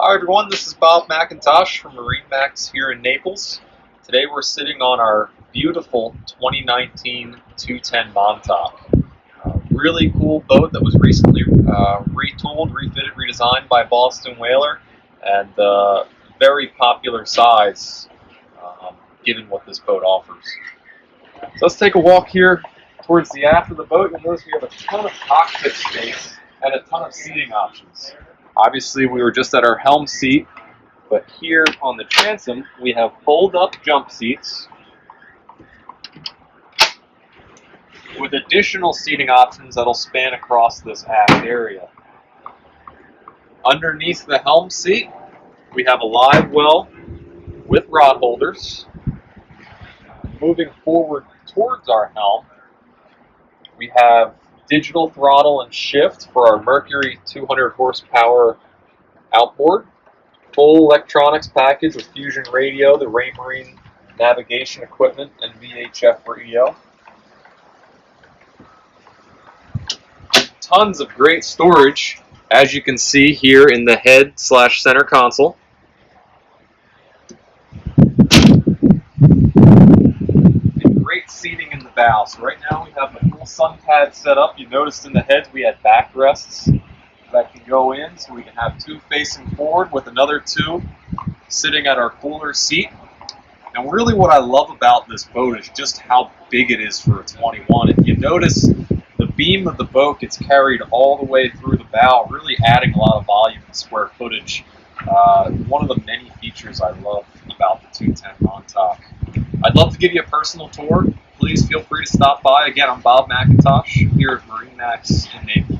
Hi everyone, this is Bob McIntosh from MarineMax here in Naples. Today we're sitting on our beautiful 2019 210 Montauk. Really cool boat that was recently retooled, refitted, redesigned by Boston Whaler, and very popular size given what this boat offers. So let's take a walk here towards the aft of the boat. You'll notice we have a ton of cockpit space and a ton of seating options. Obviously, we were just at our helm seat, but here on the transom, we have fold-up jump seats with additional seating options that'll span across this aft area. Underneath the helm seat, we have a live well with rod holders. Moving forward towards our helm, we have digital throttle and shift for our Mercury 200 horsepower outboard. Full electronics package with Fusion radio, the Raymarine navigation equipment, and VHF radio. Tons of great storage, as you can see here in the head/center console. And great seating in the bow. So right now we have the full sun pad set up. You noticed in the heads we had backrests that can go in, so we can have two facing forward with another two sitting at our cooler seat. And really what I love about this boat is just how big it is for a 21. If you notice, the beam of the boat gets carried all the way through the bow, really adding a lot of volume and square footage. One of the many features I love about the 210 Montauk. I'd love to give you a personal tour. Please feel free to stop by. Again, I'm Bob McIntosh here at MarineMax in Naples.